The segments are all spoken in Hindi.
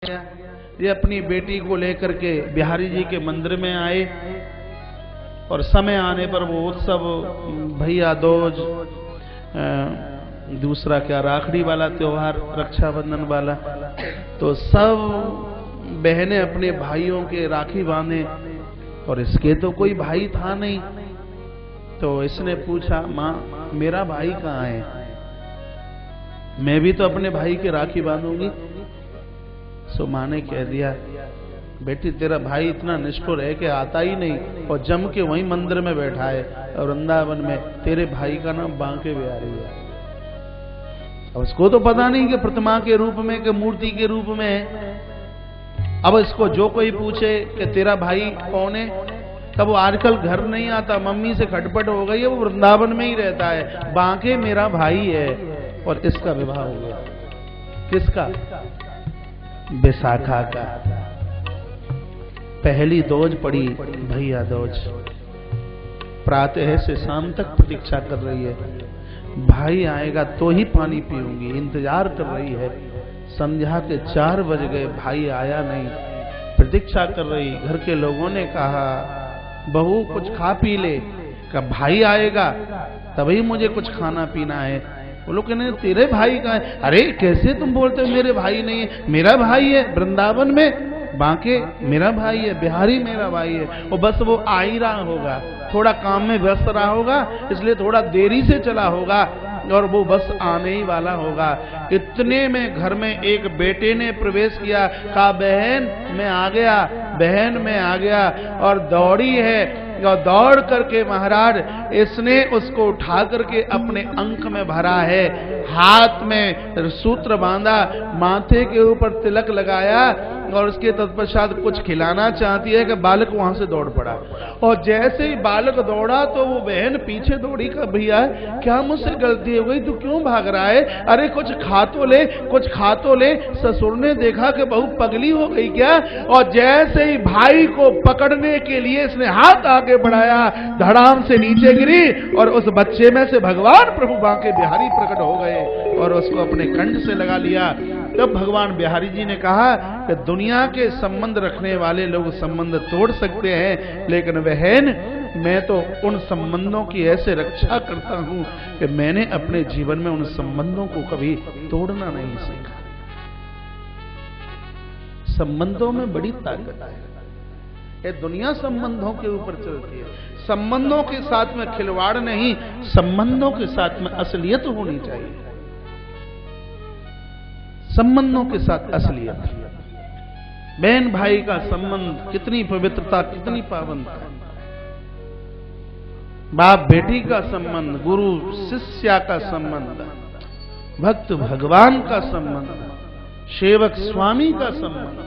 ये अपनी बेटी को लेकर के बिहारी जी के मंदिर में आए और समय आने पर वो उत्सव भैया दूज, दूसरा क्या राखड़ी वाला त्योहार, रक्षाबंधन वाला, तो सब बहनें अपने भाइयों के राखी बांधे और इसके तो कोई भाई था नहीं। तो इसने पूछा, माँ मेरा भाई कहाँ है, मैं भी तो अपने भाई के राखी बांधूंगी। सो माँ ने कह दिया, बेटी तेरा भाई इतना निष्ठुर है कि आता ही नहीं और जम के वहीं मंदिर में बैठा है और वृंदावन में। तेरे भाई का नाम बांके बिहारी है। अब उसको तो पता नहीं कि प्रतिमा के रूप में कि मूर्ति के रूप में है। अब इसको जो कोई पूछे कि तेरा भाई कौन है, तब वो आजकल घर नहीं आता, मम्मी से खटपट हो गई है, वो वृंदावन में ही रहता है, बांके मेरा भाई है। और इसका विवाह हो गया। किसका? विशाखा का। पहली दोज पड़ी भैया दोज। प्रातः से शाम तक प्रतीक्षा कर रही है, भाई आएगा तो ही पानी पीऊंगी, इंतजार कर रही है। संध्या के 4 बज गए, भाई आया नहीं, प्रतीक्षा कर रही। घर के लोगों ने कहा, बहू कुछ खा पी ले, का भाई आएगा तभी मुझे कुछ खाना पीना है। वो लोग कहने, तेरे भाई का है? अरे कैसे तुम बोलते हो मेरे भाई नहीं है? मेरा भाई है, वृंदावन में बांके मेरा भाई है, बिहारी मेरा भाई है। और बस वो आ ही रहा होगा, थोड़ा काम में व्यस्त रहा होगा, इसलिए थोड़ा देरी से चला होगा और वो बस आने ही वाला होगा। इतने में घर में एक बेटे ने प्रवेश किया, कहा बहन मैं आ गया, बहन मैं आ गया। और दौड़ी है और दौड़ करके महाराज इसने उसको उठा करके अपने अंक में भरा है, हाथ में सूत्र बांधा, माथे के ऊपर तिलक लगाया और उसके तत्पश्चात कुछ खिलाना चाहती है कि बालक वहां से दौड़ पड़ा। और जैसे ही बालक दौड़ा तो वो बहन पीछे दौड़ी, का भैया क्या मुझसे गलती हो गई, तू क्यों भाग रहा है? अरे कुछ खा तो ले, कुछ खा तो ले। ससुर ने देखा कि बहू पगली हो गई क्या, और जैसे ही भाई को पकड़ने के लिए इसने हाथ आगे बढ़ाया, धड़ाम से नीचे गिरी और उस बच्चे में से भगवान प्रभु बांके बिहारी प्रकट हो गए और उसको अपने कंठ से लगा लिया। तब भगवान बिहारी जी ने कहा कि दुनिया के संबंध रखने वाले लोग संबंध तोड़ सकते हैं, लेकिन बहन मैं तो उन संबंधों की ऐसे रक्षा करता हूं कि मैंने अपने जीवन में उन संबंधों को कभी तोड़ना नहीं सीखा। संबंधों में बड़ी ताकत है। ये दुनिया संबंधों के ऊपर चलती है। संबंधों के साथ में खिलवाड़ नहीं, संबंधों के साथ में असलियत होनी चाहिए। संबंधों के साथ असलियत। बहन भाई का संबंध कितनी पवित्रता, कितनी पावनता। बाप बेटी का संबंध, गुरु शिष्या का संबंध, भक्त भगवान का संबंध, सेवक स्वामी का संबंध।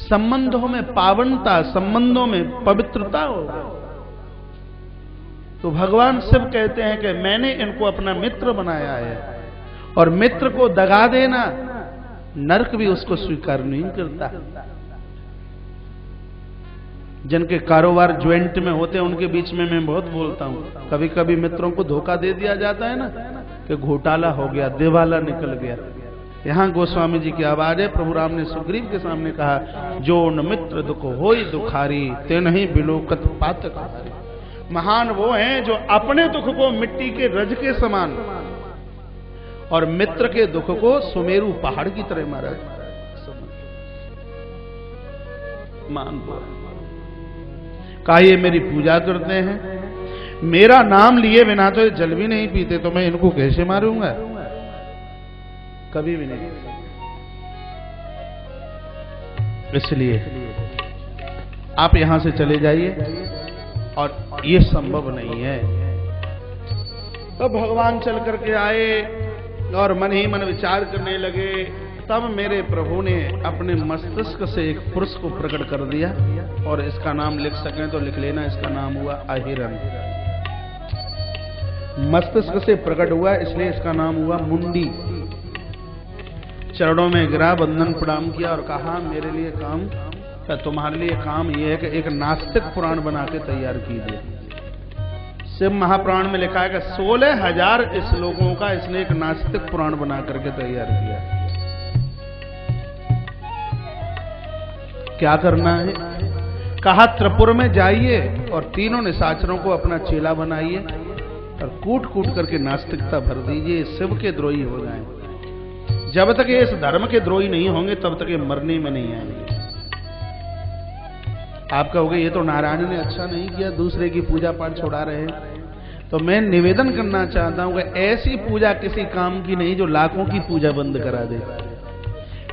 संबंधों में पावनता, संबंधों में पवित्रता हो। तो भगवान शिव कहते हैं कि मैंने इनको अपना मित्र बनाया है, और मित्र को दगा देना नरक भी उसको स्वीकार नहीं करता। जिनके कारोबार ज्वाइंट में होते हैं उनके बीच में मैं बहुत बोलता हूं। कभी कभी मित्रों को धोखा दे दिया जाता है ना कि घोटाला हो गया, दिवाला निकल गया। यहां गोस्वामी जी की आवाज है, प्रभु राम ने सुग्रीव के सामने कहा, जो न मित्र दुख होई दुखारी, ते नहीं बिलोकत पातक। महान वो हैं जो अपने दुख को मिट्टी के रज के समान और मित्र के दुख को सुमेरु पहाड़ की तरह मारा। मान कहा ये मेरी पूजा करते हैं, मेरा नाम लिए बिना तो ये जल भी नहीं पीते, तो मैं इनको कैसे मारूंगा? कभी भी नहीं। इसलिए आप यहां से चले जाइए, और ये संभव नहीं है। तो भगवान चल करके आए और मन ही मन विचार करने लगे। तब मेरे प्रभु ने अपने मस्तिष्क से एक पुरुष को प्रकट कर दिया, और इसका नाम लिख सकें तो लिख लेना, इसका नाम हुआ अहिरन। मस्तिष्क से प्रकट हुआ इसलिए इसका नाम हुआ मुंडी। चरणों में गिरा, बंधन प्रणाम किया और कहा, मेरे लिए काम, तुम्हारे लिए काम यह है कि एक नास्तिक पुराण बना के तैयार कीजिए। शिव महापुराण में लिखा है कि 16,000 श्लोकों का इसने एक नास्तिक पुराण बना करके तैयार किया। क्या करना है? कहा त्रिपुर में जाइए और तीनों निशाचरों को अपना चेला बनाइए और कूट कूट करके नास्तिकता भर दीजिए, शिव के द्रोही हो जाएं। जब तक ये इस धर्म के द्रोही नहीं होंगे तब तक ये मरने में नहीं आएंगे। आप कहोगे ये तो नारायण ने अच्छा नहीं किया, दूसरे की पूजा पाठ छोड़ा रहे हैं। तो मैं निवेदन करना चाहता हूं कि ऐसी पूजा किसी काम की नहीं जो लाखों की पूजा बंद करा दे।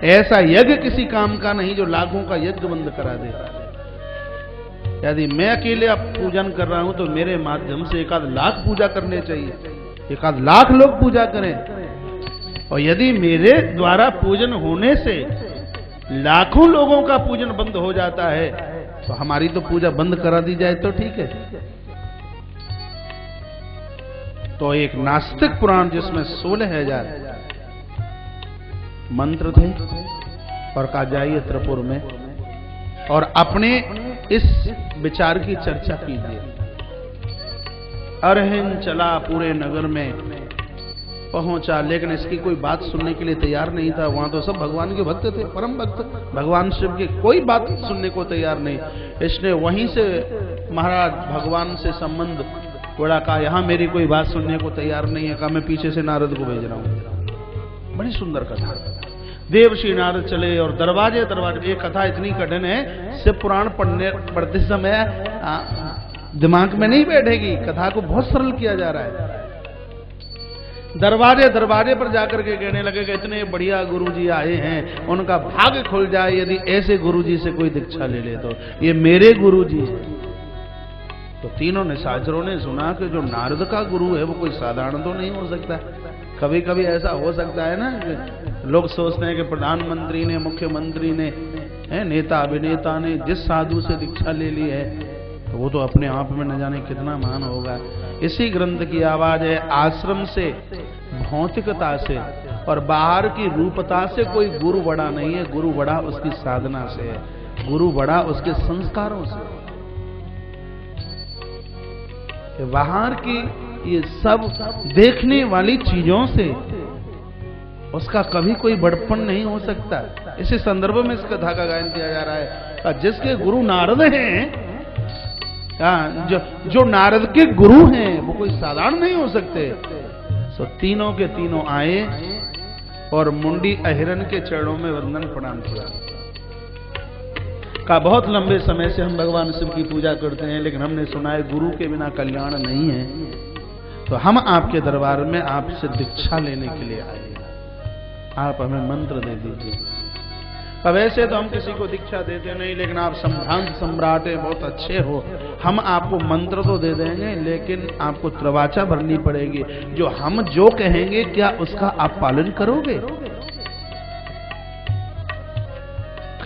ऐसा यज्ञ किसी काम का नहीं जो लाखों का यज्ञ बंद करा दे। यदि मैं अकेले अब पूजन कर रहा हूं तो मेरे माध्यम से 1 लाख पूजा करने चाहिए, 1 लाख लोग पूजा करें। और यदि मेरे द्वारा पूजन होने से लाखों लोगों का पूजन बंद हो जाता है तो हमारी तो पूजा बंद करा दी जाए तो ठीक है। तो एक नास्तिक पुराण जिसमें 16,000 मंत्र थे और कहा जाइए त्रिपुर में और अपने इस विचार की चर्चा कीजिए। अरहिन चला पूरे नगर में पहुंचा, लेकिन इसकी कोई बात सुनने के लिए तैयार नहीं था। वहां तो सब भगवान के भक्त थे, परम भक्त, भगवान शिव की कोई बात सुनने को तैयार नहीं। इसने वहीं से महाराज भगवान से संबंध जोड़ा, कहा यहां मेरी कोई बात सुनने को तैयार नहीं है, कहा मैं पीछे से नारद को भेज रहा हूं। बड़ी सुंदर कथा। देवर्षि नारद चले और दरवाजे दरवाजे, ये कथा इतनी कठिन है, शिव पुराण पढ़ते समय दिमाग में नहीं बैठेगी। कथा को बहुत सरल किया जा रहा है। दरवाजे दरवाजे पर जाकर के कहने लगे कि इतने बढ़िया गुरुजी आए हैं, उनका भाग्य खुल जाए यदि ऐसे गुरुजी से कोई दीक्षा ले ले तो। ये मेरे गुरुजी हैं। तो तीनों निशाचरों ने सुना कि जो नारद का गुरु है वो कोई साधारण तो नहीं हो सकता। कभी कभी ऐसा हो सकता है ना कि लोग सोचते हैं कि प्रधानमंत्री ने, मुख्यमंत्री ने, नेता अभिनेता ने जिस साधु से दीक्षा ले ली है तो वो तो अपने आप में न जाने कितना महान होगा। इसी ग्रंथ की आवाज है, आश्रम से, भौतिकता से और बाहर की रूपता से कोई गुरु बड़ा नहीं है। गुरु बड़ा उसकी साधना से है, गुरु बड़ा उसके संस्कारों से। बाहर की ये सब देखने वाली चीजों से उसका कभी कोई बड़पन नहीं हो सकता। इसी संदर्भ में इस कथा का गायन किया जा रहा है। जिसके गुरु नारद हैं, जो नारद के गुरु हैं वो कोई साधारण नहीं हो सकते। सो तीनों के तीनों आए और मुंडी अहिरन के चरणों में वंदन प्रणाम किया। का बहुत लंबे समय से हम भगवान शिव की पूजा करते हैं, लेकिन हमने सुना है गुरु के बिना कल्याण नहीं है, तो हम आपके दरबार में आपसे दीक्षा लेने के लिए आए, आप हमें मंत्र दे दीजिए। अब ऐसे तो हम किसी को दीक्षा देते नहीं, लेकिन आप संभ्रांत सम्राट है, बहुत अच्छे हो, हम आपको मंत्र तो दे देंगे, लेकिन आपको त्रवाचा भरनी पड़ेगी। जो हम जो कहेंगे क्या उसका आप पालन करोगे?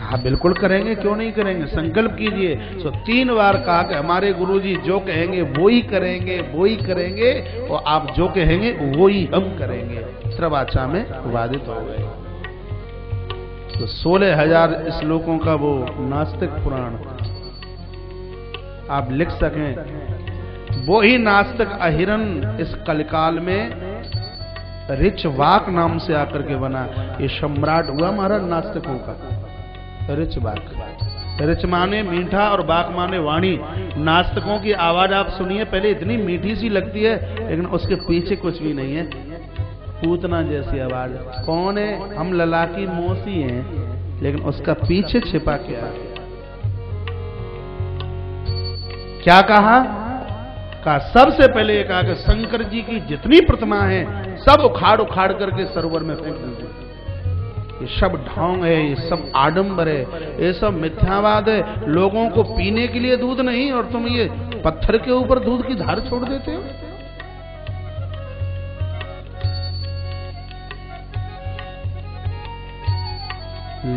हाँ बिल्कुल करेंगे, क्यों नहीं करेंगे, संकल्प कीजिए। सो 3 बार कहा कि हमारे गुरुजी जो कहेंगे वो ही करेंगे, वो ही करेंगे, और आप जो कहेंगे वो ही हम करेंगे। त्रवाचा में वादित हो गए। तो 16,000 श्लोकों का वो नास्तिक पुराण आप लिख सकें, वो ही नास्तिक अहिरन इस कलिकाल में ऋचवाक नाम से आकर के बना। ये सम्राट हुआ महाराज नास्तिकों का। ऋचवाक, ऋच माने मीठा और वाक माने वाणी। नास्तिकों की आवाज आप सुनिए, पहले इतनी मीठी सी लगती है, लेकिन उसके पीछे कुछ भी नहीं है, पूतना जैसी आवाज। कौन है? हम लला की मौसी हैं, लेकिन उसका पीछे छिपा क्या है? क्या कहा? सबसे पहले कहा कि शंकर जी की जितनी प्रतिमा है सब उखाड़ उखाड़ करके सरोवर में फेंक दीजिए। ये सब ढोंग है, ये सब आडंबर है, ये सब मिथ्यावाद है। लोगों को पीने के लिए दूध नहीं और तुम ये पत्थर के ऊपर दूध की धार छोड़ देते हो।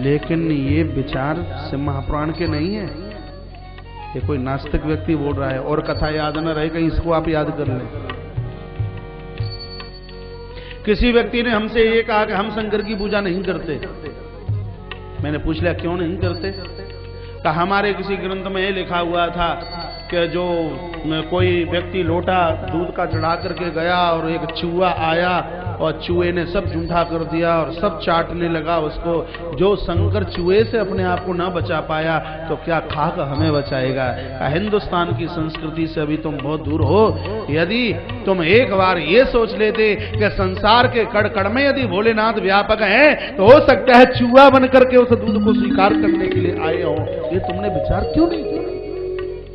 लेकिन ये विचार शिव महापुराण के नहीं है, ये कोई नास्तिक व्यक्ति बोल रहा है। और कथा याद न रहे कहीं इसको आप याद कर लें। किसी व्यक्ति ने हमसे ये कहा कि हम शंकर की पूजा नहीं करते। मैंने पूछ लिया क्यों नहीं करते? तो हमारे किसी ग्रंथ में ये लिखा हुआ था कि जो कोई व्यक्ति लोटा दूध का चढ़ा करके गया और एक चूहा आया और चूहे ने सब जूठा कर दिया और सब चाटने लगा उसको। जो शंकर चूहे से अपने आप को ना बचा पाया तो क्या खाक हमें बचाएगा। हिंदुस्तान की संस्कृति से अभी तुम बहुत दूर हो। यदि तुम एक बार ये सोच लेते कि संसार के कड़-कड़ में यदि भोलेनाथ व्यापक हैं तो हो सकता है चूहा बन करके उस दूध को स्वीकार करने के लिए आए हो। ये तुमने विचार क्यों नहीं किया?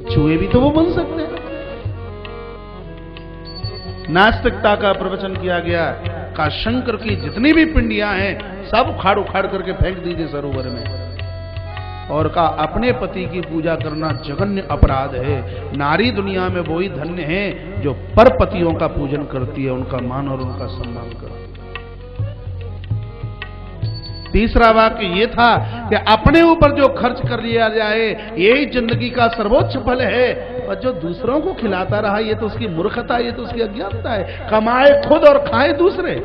चूहे भी तो वो बन सकते हैं। नास्तिकता का प्रवचन किया गया। का शंकर की जितनी भी पिंडियां हैं सब उखाड़ उखाड़ करके फेंक दीजिए सरोवर में। और का अपने पति की पूजा करना जघन्य अपराध है। नारी दुनिया में वही धन्य है जो पर पतियों का पूजन करती है, उनका मान और उनका सम्मान करती है। तीसरा वाक्य ये था कि अपने ऊपर जो खर्च कर लिया जाए यही जिंदगी का सर्वोच्च फल है, और जो दूसरों को खिलाता रहा ये तो उसकी मूर्खता, ये तो उसकी अज्ञानता है। कमाए खुद और खाए दूसरे।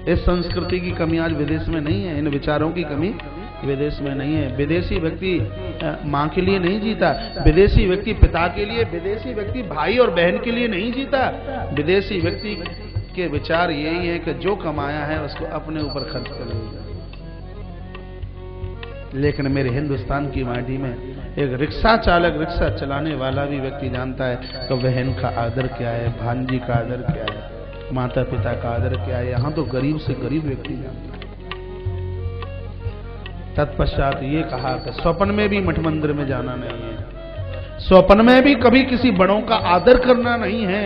इस संस्कृति की कमी आज विदेश में नहीं है, इन विचारों की कमी विदेश में नहीं है। विदेशी व्यक्ति मां के लिए नहीं जीता, विदेशी व्यक्ति पिता के लिए, विदेशी व्यक्ति भाई और बहन के लिए नहीं जीता। विदेशी व्यक्ति के विचार यही है कि जो कमाया है उसको अपने ऊपर खर्च कर लेगा। लेकिन मेरे हिंदुस्तान की माटी में एक रिक्शा चालक, रिक्शा चलाने वाला भी व्यक्ति जानता है तो बहन का आदर क्या है, भांजी का आदर क्या है, माता पिता का आदर क्या है। यहां तो गरीब से गरीब व्यक्ति जानता है। तत्पश्चात ये कहा कि स्वप्न में भी मठ मंदिर में जाना नहीं है, स्वप्न में भी कभी किसी बड़ों का आदर करना नहीं है।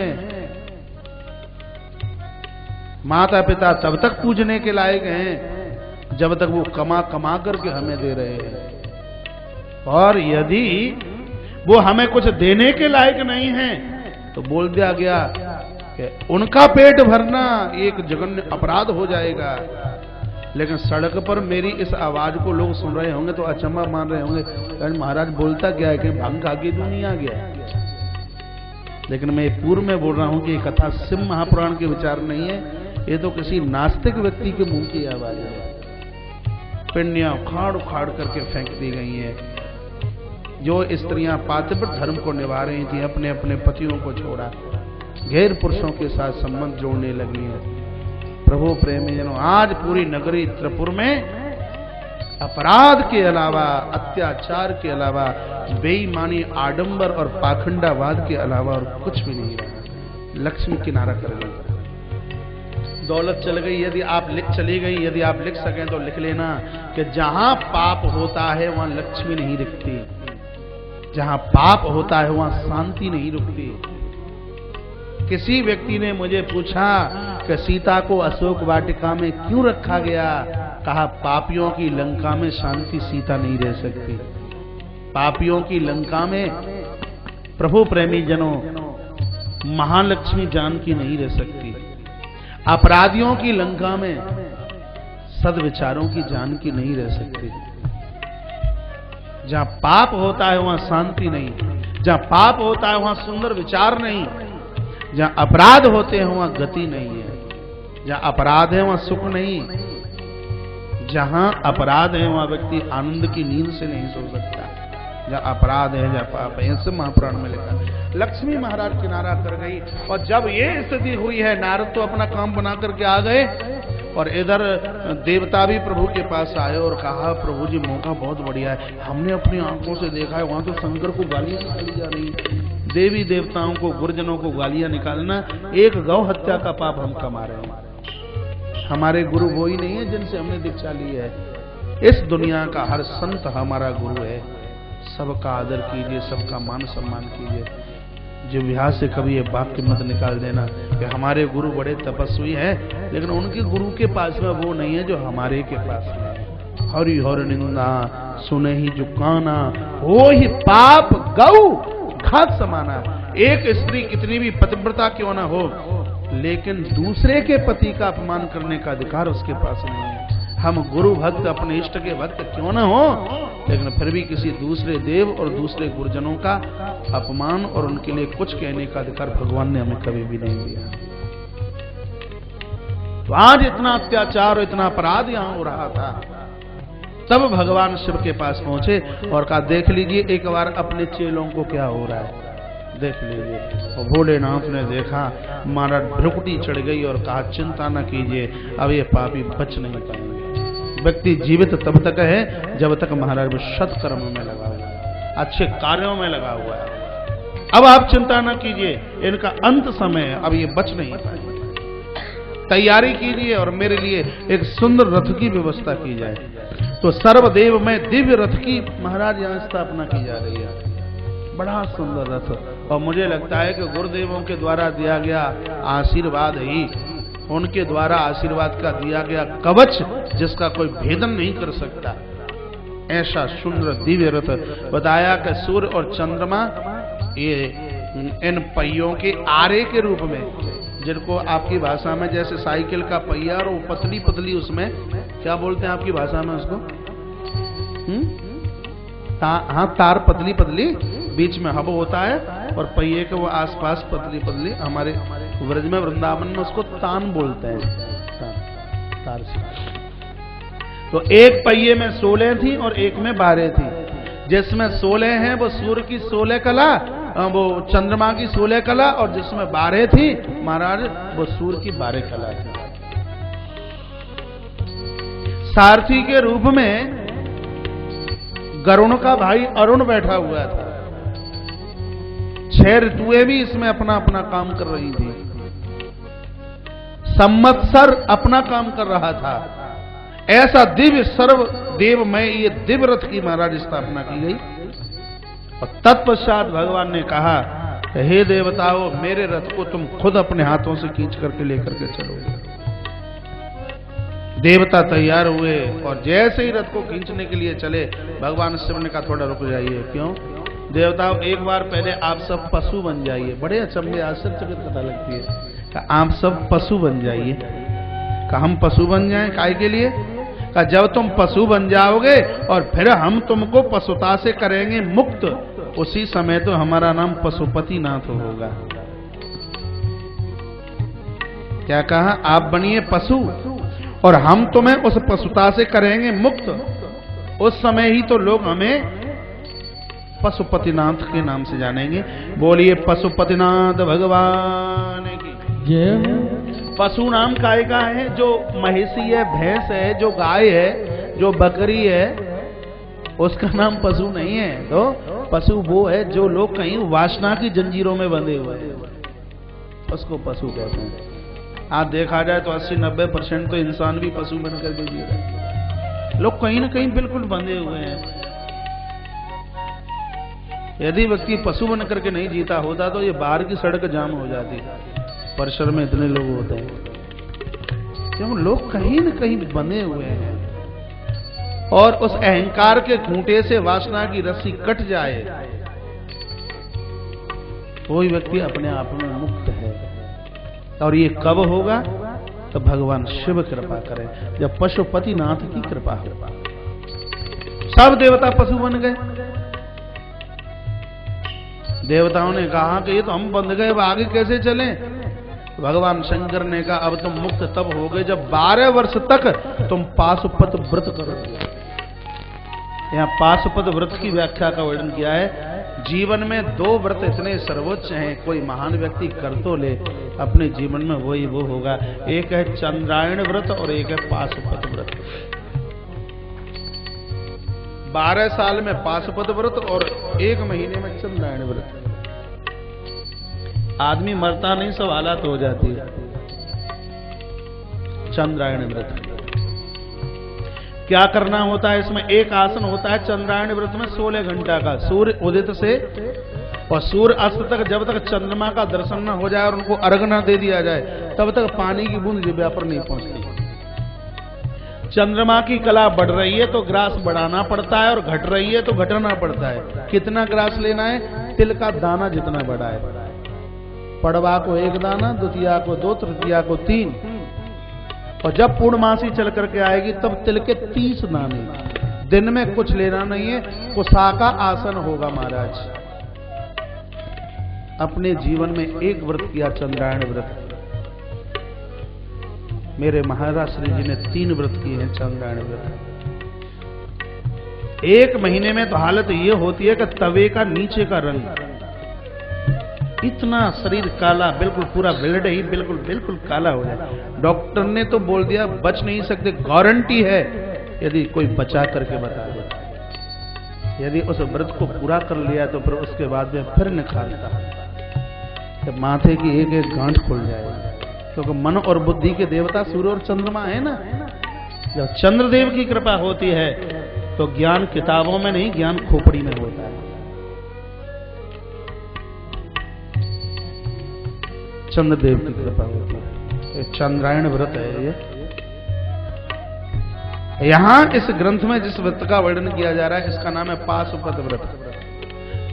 माता पिता तब तक पूजने के लायक हैं जब तक वो कमा कमा करके हमें दे रहे हैं, और यदि वो हमें कुछ देने के लायक नहीं है तो बोल दिया गया कि उनका पेट भरना एक जघन्य अपराध हो जाएगा। लेकिन सड़क पर मेरी इस आवाज को लोग सुन रहे होंगे तो अचंभा मान रहे होंगे, कारण महाराज बोलता क्या है कि भंग खा के दुनिया गया। लेकिन मैं पूर्व में बोल रहा हूं कि ये कथा शिव महापुराण के विचार नहीं है, ये तो किसी नास्तिक व्यक्ति के मुंह की आवाज है। पिंडियां उखाड़ उखाड़ करके फेंक दी गई हैं। जो स्त्रियां पातिव्रत धर्म को निभा रही थी अपने अपने पतियों को छोड़ा गैर पुरुषों के साथ संबंध जोड़ने लगी हैं। प्रभु प्रेमीजनों, आज पूरी नगरी त्रिपुर में अपराध के अलावा, अत्याचार के अलावा, बेईमानी, आडंबर और पाखंडावाद के अलावा और कुछ भी नहीं रहा। लक्ष्मी किनारा कर गई, दौलत चल गई। यदि आप लिख सकें तो लिख लेना कि जहां पाप होता है वहां लक्ष्मी नहीं दिखती, जहां पाप होता है वहां शांति नहीं रुकती। किसी व्यक्ति ने मुझे पूछा कि सीता को अशोक वाटिका में क्यों रखा गया? कहा, पापियों की लंका में शांति सीता नहीं रह सकती। पापियों की लंका में प्रभु प्रेमी जनों महालक्ष्मी जानकी नहीं रह सकती। अपराधियों की लंका में सद्विचारों की जानकी नहीं रह सकती। जहां पाप होता है वहां शांति नहीं, जहां पाप होता है वहां सुंदर विचार नहीं, जहां अपराध होते हैं वहां गति नहीं है, जहां अपराध है वहां सुख नहीं, जहां अपराध है वहां व्यक्ति आनंद की नींद से नहीं सो सकता। जहां अपराध है जहां पाप है, ऐसे महापुराण में लिखा। लक्ष्मी महाराज किनारा कर गई, और जब ये स्थिति हुई है नारद तो अपना काम बना करके आ गए, और इधर देवता भी प्रभु के पास आए और कहा, प्रभु जी मौका बहुत बढ़िया है, हमने अपनी आंखों से देखा है वहां तो शंकर को गालियां निकाली जा रही। देवी देवताओं को, गुरुजनों को गालियां निकालना एक गौ हत्या का पाप हम कमा रहे हैं। हमारे गुरु वो ही नहीं है जिनसे हमने दीक्षा ली है। इस दुनिया का हर संत हमारा गुरु है। सबका आदर कीजिए, सबका मान सम्मान कीजिए। जो विहार से कभी ये वाक्य मत निकाल देना कि हमारे गुरु बड़े तपस्वी हैं, लेकिन उनके गुरु के पास में वो नहीं है जो हमारे के पास में है। हरि हर निंदा सुने ही जो काना, वो ही पाप गौ घात समाना। एक स्त्री कितनी भी पतिव्रता क्यों ना हो, लेकिन दूसरे के पति का अपमान करने का अधिकार उसके पास नहीं है। हम गुरु भक्त, अपने इष्ट के भक्त क्यों ना हो, लेकिन फिर भी किसी दूसरे देव और दूसरे गुरुजनों का अपमान और उनके लिए कुछ कहने का अधिकार भगवान ने हमें कभी भी नहीं दिया। तो आज इतना अत्याचार और इतना अपराध यहां हो रहा था, तब भगवान शिव के पास पहुंचे और कहा, देख लीजिए एक बार अपने चेलों को क्या हो रहा है। देख लीजिए। और भोलेनाथ ने देखा, महाराज भ्रुकुटी चढ़ गई और कहा चिंता न कीजिए, अब ये पापी बच नहीं पाएंगे। व्यक्ति जीवित तब तक है जब तक महाराज वो सत्कर्म में लगा हुआ है, अच्छे कार्यों में लगा हुआ है। अब आप चिंता न कीजिए, इनका अंत समय है, अब ये बच नहीं पाएंगे। तैयारी कीजिए और मेरे लिए एक सुंदर रथ की व्यवस्था की जाए। तो सर्वदेव में दिव्य रथ की महाराज यहाँ स्थापना की जा रही है। बड़ा सुंदर रथ, और मुझे लगता है कि गुरुदेवों के द्वारा दिया गया आशीर्वाद ही, उनके द्वारा आशीर्वाद का दिया गया कवच, जिसका कोई भेदन नहीं कर सकता। ऐसा सुंदर दिव्य रथ बताया कि सूर्य और चंद्रमा ये इन पहियों के आरे के रूप में, जिनको आपकी भाषा में जैसे साइकिल का पहिया और वो पतली पतली, उसमें क्या बोलते हैं आपकी भाषा में उसको? हाँ, तार पतली पतली, बीच में हब होता है और पहिए के वो आसपास पतली पतली। हमारे व्रज में, वृंदावन में उसको तान बोलते हैं, तार से। तो एक पहिए में 16 थी और एक में 12 थी। जिसमें 16 हैं वो सूर्य की 16 कला, वो चंद्रमा की 16 कला, और जिसमें 12 थी महाराज वो सूर्य की 12 कला थी। सारथी के रूप में गरुण का भाई अरुण बैठा हुआ था। 6 ऋतुएं भी इसमें अपना अपना काम कर रही थी। संवत्सर अपना काम कर रहा था। ऐसा दिव्य सर्व देव में ये दिव्य रथ की महाराज स्थापना की गई। और तत्पश्चात भगवान ने कहा, हे देवताओं, मेरे रथ को तुम खुद अपने हाथों से खींच करके लेकर के चलोगे। देवता तैयार हुए और जैसे ही रथ को खींचने के लिए चले, भगवान शिव ने कहा थोड़ा रुक जाइए। क्यों? देवताओं, एक बार पहले आप सब पशु बन जाइए। बड़े अचंभे आश्चर्यचकित पता लगती है। आप सब पशु बन जाइए। कहा हम पशु बन जाएं, काहे के लिए? कहा जब तुम पशु बन जाओगे और फिर हम तुमको पशुता से करेंगे मुक्त, उसी समय तो हमारा नाम पशुपति नाथ होगा। क्या कहा? आप बनिए पशु और हम तुम्हें उस पशुता से करेंगे मुक्त। उस समय ही तो लोग हमें पशुपतिनाथ के नाम से जानेंगे। बोलिए पशुपतिनाथ भगवान की जय। पशु नाम काय का है? जो महिषी है, भैंस है, जो गाय है, जो बकरी है, उसका नाम पशु नहीं है। तो पशु वो है जो लोग कहीं वासना की जंजीरों में बंधे हुए हैं, उसको पशु कहते हैं। आज देखा जाए तो 80-90% तो इंसान भी पशु बनकर के जी रहे हैं। लोग कहीं ना कहीं बिल्कुल बंधे हुए हैं। यदि व्यक्ति पशु बन करके नहीं जीता होता तो ये बाहर की सड़क जाम हो जाती। परिसर में इतने लोग होते हैं क्यों? लोग कहीं न कहीं बंधे हुए हैं। और उस अहंकार के खूंटे से वासना की रस्सी कट जाए, कोई व्यक्ति अपने आप में मुक्त है। और ये कब होगा? तो भगवान शिव कृपा करे, जब पशुपतिनाथ की कृपा हो। सब देवता पशु बन गए। देवताओं ने कहा कि ये तो हम बंध गए, अब आगे कैसे चलें? भगवान शंकर ने कहा अब तुम मुक्त तब हो गए जब 12 वर्ष तक तुम पाशुपत व्रत करोगे। यहाँ पाशुपत व्रत की व्याख्या का वर्णन किया है। जीवन में 2 व्रत इतने सर्वोच्च हैं, कोई महान व्यक्ति कर तो ले अपने जीवन में, वही वो होगा। एक है चंद्रायण व्रत और एक है पाशुपत व्रत। 12 साल में पाशुपत व्रत और 1 महीने में चंद्रायण व्रत। आदमी मरता नहीं, सब हालात हो जाती है। चंद्रायण व्रत क्या करना होता है? इसमें एक आसन होता है चंद्रायण व्रत में 16 घंटा का, सूर्य उदित से और सूर्य अस्त तक, जब तक चंद्रमा का दर्शन न हो जाए और उनको अर्घ न दे दिया जाए, तब तक पानी की बूंद जिह्वा पर नहीं पहुंचती। चंद्रमा की कला बढ़ रही है तो ग्रास बढ़ाना पड़ता है और घट रही है तो घटाना पड़ता है। कितना ग्रास लेना है? तिल का दाना जितना बड़ा है। पड़वा को 1 दाना, द्वितीया को 2, तृतीया को 3, और जब पूर्णमासी चल करके आएगी तब तिल के 30 दाने। दिन में कुछ लेना नहीं है। कुशा का आसन होगा महाराज। अपने जीवन में एक व्रत किया, चंद्रायण व्रत। मेरे महाराज श्री जी ने 3 व्रत किए हैं चंद्रायण व्रत। 1 महीने में तो हालत ये होती है कि तवे का नीचे का रंग इतना शरीर काला, बिल्कुल पूरा ब्लड ही बिल्कुल बिल्कुल काला हो जाए। डॉक्टर ने तो बोल दिया बच नहीं सकते, गारंटी है यदि कोई बचा करके बता दे। यदि उस व्रत को पूरा कर लिया तो फिर उसके बाद में फिर निखारता तो माथे की एक एक गांठ खुल जाएगी, क्योंकि तो मन और बुद्धि के देवता सूर्य और चंद्रमा है ना। जब चंद्रदेव की कृपा होती है तो ज्ञान किताबों में नहीं, ज्ञान खोपड़ी में होता है। चंद्रदेव की कृपा होती है। चंद्रायण व्रत है ये। यहां इस ग्रंथ में जिस व्रत का वर्णन किया जा रहा है इसका नाम है पाशुपत व्रत।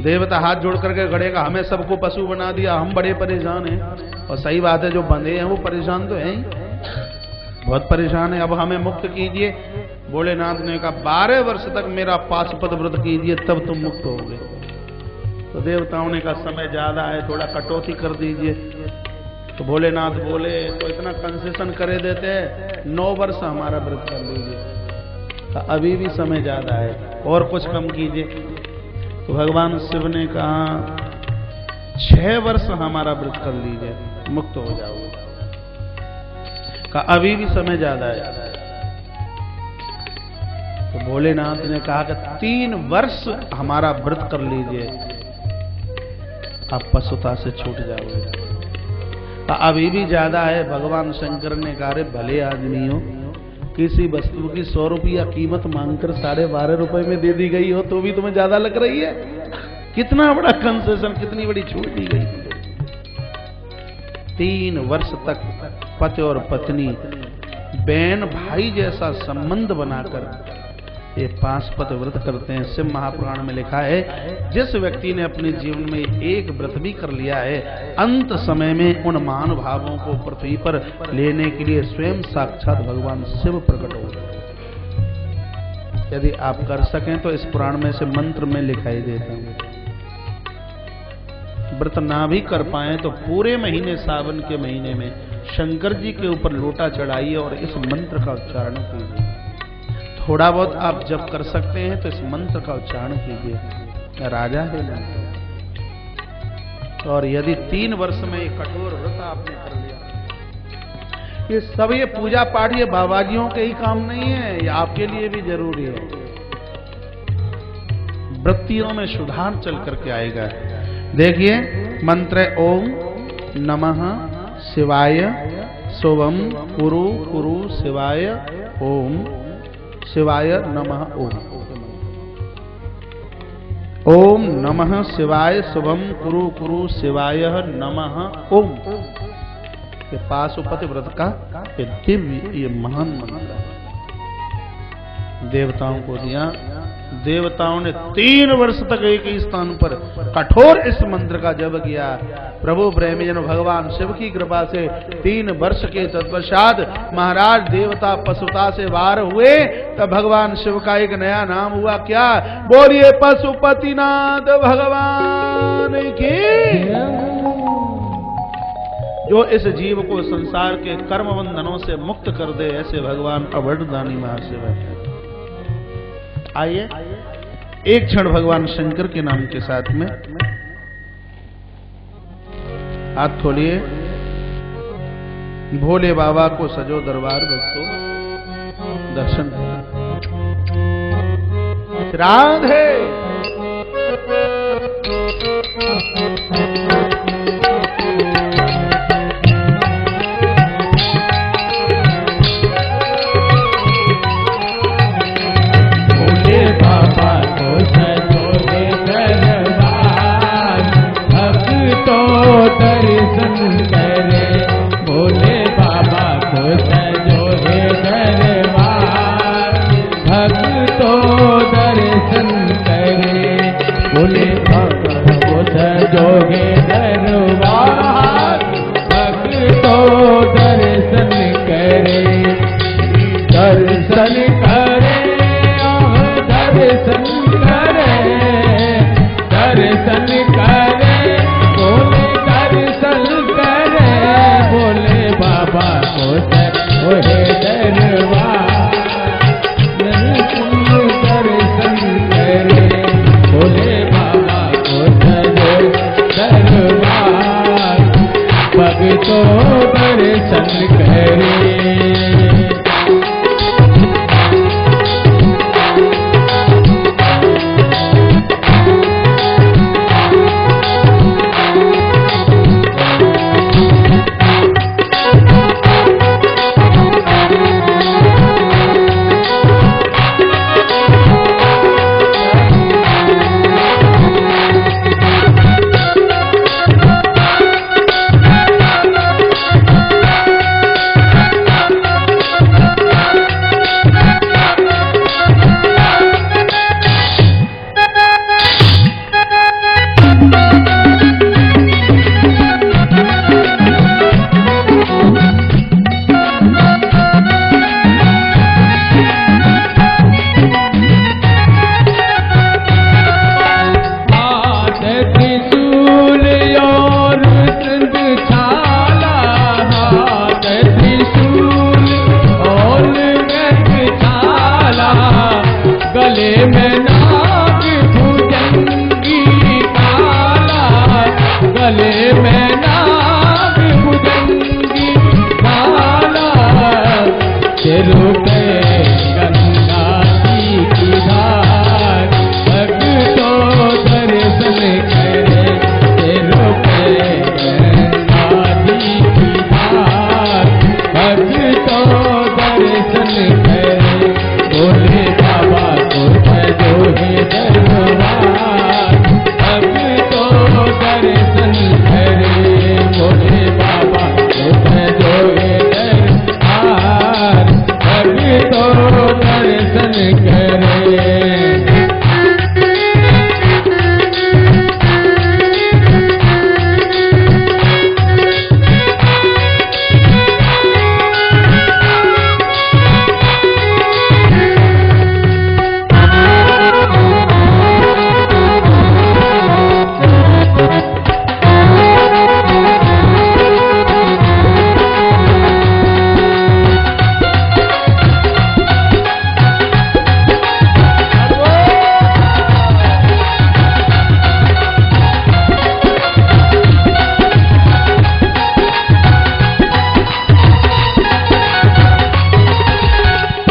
देवता हाथ जोड़ करके गड़ेगा, हमें सबको पशु बना दिया, हम बड़े परेशान हैं। और सही बात है, जो बंधे हैं वो परेशान तो हैं ही, बहुत परेशान है। अब हमें मुक्त कीजिए। भोलेनाथ ने कहा 12 वर्ष तक मेरा पाशुपत व्रत कीजिए तब तुम मुक्त होगे। तो देवताओं ने कहा समय ज्यादा है, थोड़ा कटौती कर दीजिए। तो भोलेनाथ बोले तो इतना कंसेशन करे देते हैं, 9 वर्ष हमारा व्रत कर लीजिए। तो अभी भी समय ज्यादा है, और कुछ कम कीजिए। तो भगवान शिव ने कहा 6 वर्ष हमारा व्रत कर लीजिए, मुक्त हो जाओगे। कहा अभी भी समय ज्यादा है। तो भोलेनाथ ने कहा कि 3 वर्ष हमारा व्रत कर लीजिए, आप पशुता से छूट जाओगे। अभी भी ज्यादा है। भगवान शंकर ने कहा रे भले आदमी हो, किसी वस्तु की 100 रुपया कीमत मांगकर 12.5 रुपए में दे दी गई हो तो भी तुम्हें ज्यादा लग रही है। कितना बड़ा कंसेशन, कितनी बड़ी छूट दी गई। 3 वर्ष तक पति और पत्नी, बहन भाई जैसा संबंध बनाकर ये पाशुपत व्रत करते हैं। शिव महापुराण में लिखा है जिस व्यक्ति ने अपने जीवन में एक व्रत भी कर लिया है, अंत समय में उन महानुभावों को पृथ्वी पर लेने के लिए स्वयं साक्षात भगवान शिव प्रकट हो गए। यदि आप कर सकें तो इस पुराण में से मंत्र में लिखाई देता हूं। व्रत ना भी कर पाए तो पूरे महीने, सावन के महीने में शंकर जी के ऊपर लोटा चढ़ाइए और इस मंत्र का उच्चारण कीजिए। थोड़ा बहुत आप जब कर सकते हैं तो इस मंत्र का उच्चारण कीजिए, राजा है। और यदि 3 वर्ष में एक कठोर व्रत आपने कर लिया, ये सब ये पूजा पाठ ये बाबाजियों के ही काम नहीं है, ये आपके लिए भी जरूरी है। वृत्तियों में सुधार चल करके आएगा। देखिए मंत्र ओम नमः शिवाय शुभम कुरु कुरु शिवाय ओम शिवाय नमः ओम। ओम नमः शिवाय शुभम कुरु कुरु शिवाय नमः ओम। ये पाशुपत व्रत का ये दिव्य, ये महान मंत्र देवताओं को दिया। देवताओं ने 3 वर्ष तक एक ही स्थान पर कठोर इस मंत्र का जप किया। प्रभु ब्रह्मजन भगवान शिव की कृपा से 3 वर्ष के तत्पश्चात महाराज देवता पशुता से बाहर हुए, तब भगवान शिव का एक नया नाम हुआ। क्या? बोलिए पशुपतिनाथ भगवान की। जो इस जीव को संसार के कर्म बंधनों से मुक्त कर दे, ऐसे भगवान अभयदानी महाशिव है। आइए एक क्षण भगवान शंकर के नाम के साथ में हाथ खोलिए। भोले बाबा को सजो दरबार, भक्तों दर्शन राधे। दर्शन करे भोले बाबा को सजो हे दरबार, भक्तों दर्शन करे। तेरू पे गंगा जी की धार, भक्तों दर्शन करे, तेरू पे गंगा जी की धार, भक्तों दर्शन करे, भोले बाबा को सजो है दरबार, भक्तों दर्शन करे, भोले बाबा को सजो है दरबार, भक्तों दर्शन करे।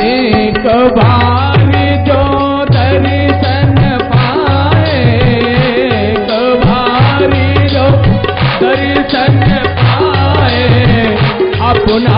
एक बार जो दर्शन पाए, एक बार जो दर्शन पाए, अपना